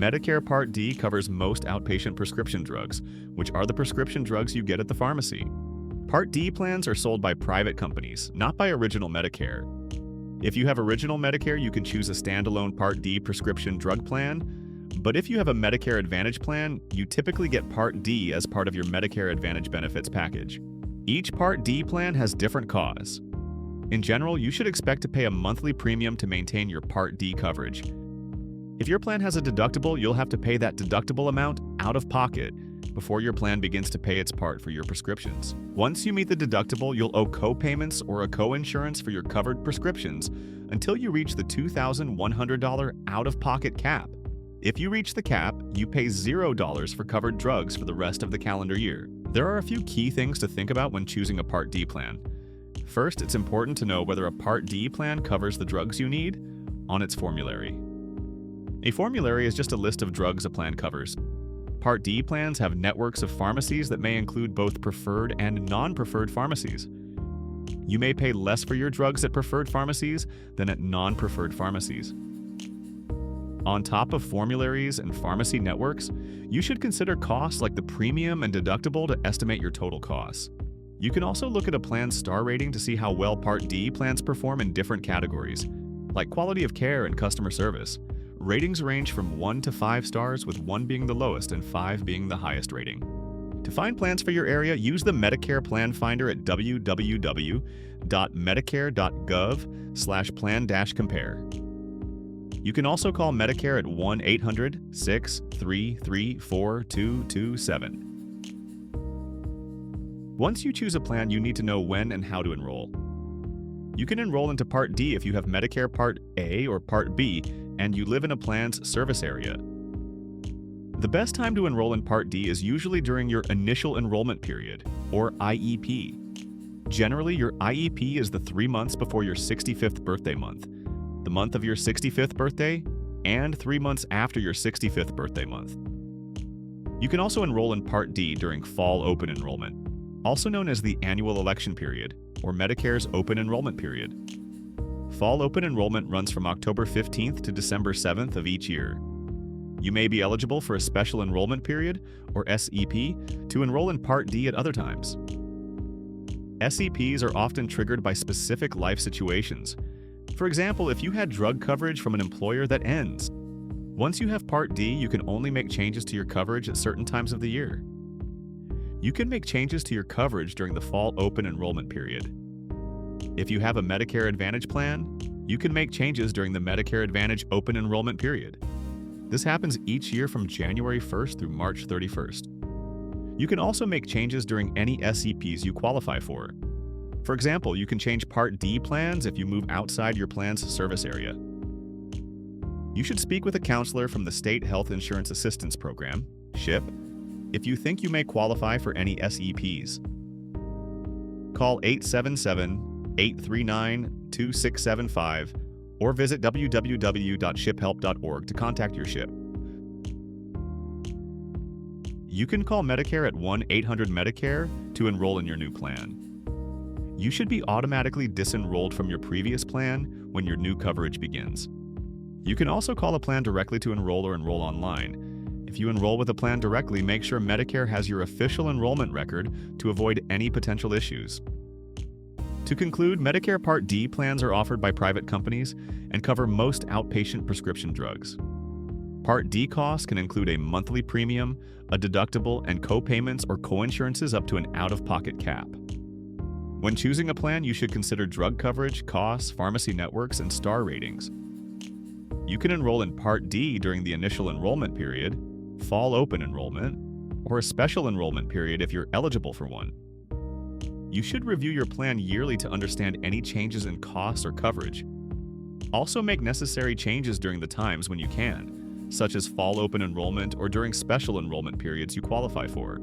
Medicare Part D covers most outpatient prescription drugs, which are the prescription drugs you get at the pharmacy. Part D plans are sold by private companies, not by Original Medicare. If you have Original Medicare, you can choose a standalone Part D prescription drug plan, but if you have a Medicare Advantage plan, you typically get Part D as part of your Medicare Advantage benefits package. Each Part D plan has different costs. In general, you should expect to pay a monthly premium to maintain your Part D coverage. If your plan has a deductible, you'll have to pay that deductible amount out of pocket before your plan begins to pay its part for your prescriptions. Once you meet the deductible, you'll owe co-payments or a co-insurance for your covered prescriptions until you reach the $2,100 out-of-pocket cap. If you reach the cap, you pay $0 for covered drugs for the rest of the calendar year. There are a few key things to think about when choosing a Part D plan. First, it's important to know whether a Part D plan covers the drugs you need on its formulary. A formulary is just a list of drugs a plan covers. Part D plans have networks of pharmacies that may include both preferred and non-preferred pharmacies. You may pay less for your drugs at preferred pharmacies than at non-preferred pharmacies. On top of formularies and pharmacy networks, you should consider costs like the premium and deductible to estimate your total costs. You can also look at a plan's star rating to see how well Part D plans perform in different categories, like quality of care and customer service. Ratings range from 1 to 5 stars, with 1 being the lowest and 5 being the highest rating. To find plans for your area, use the Medicare Plan Finder at www.medicare.gov/plan-compare. You can also call Medicare at 1-800-633-4227. Once you choose a plan, you need to know when and how to enroll. You can enroll into Part D if you have Medicare Part A or Part B and you live in a plan's service area. The best time to enroll in Part D is usually during your initial enrollment period, or IEP. Generally, your IEP is the 3 months before your 65th birthday month, the month of your 65th birthday, and 3 months after your 65th birthday month. You can also enroll in Part D during fall open enrollment, also known as the annual election period, or Medicare's open enrollment period. Fall open enrollment runs from October 15th to December 7th of each year. You may be eligible for a special enrollment period, or SEP, to enroll in Part D at other times. SEPs are often triggered by specific life situations. For example, if you had drug coverage from an employer that ends. Once you have Part D, you can only make changes to your coverage at certain times of the year. You can make changes to your coverage during the fall open enrollment period. If you have a Medicare Advantage plan, you can make changes during the Medicare Advantage open enrollment period. This happens each year from January 1st through March 31st. You can also make changes during any SEPs you qualify for. For example, you can change Part D plans if you move outside your plan's service area. You should speak with a counselor from the State Health Insurance Assistance Program, SHIP, if you think you may qualify for any SEPs. Call 877-839-2675 or visit www.shiphelp.org to contact your SHIP. You can call Medicare at 1-800-MEDICARE to enroll in your new plan. You should be automatically disenrolled from your previous plan when your new coverage begins. You can also call a plan directly to enroll or enroll online. If you enroll with a plan directly, make sure Medicare has your official enrollment record to avoid any potential issues. To conclude, Medicare Part D plans are offered by private companies and cover most outpatient prescription drugs. Part D costs can include a monthly premium, a deductible, and co-payments or co-insurances up to an out-of-pocket cap. When choosing a plan, you should consider drug coverage, costs, pharmacy networks, and star ratings. You can enroll in Part D during the initial enrollment period, fall open enrollment, or a special enrollment period if you're eligible for one. You should review your plan yearly to understand any changes in costs or coverage. Also make necessary changes during the times when you can, such as fall open enrollment or during special enrollment periods you qualify for.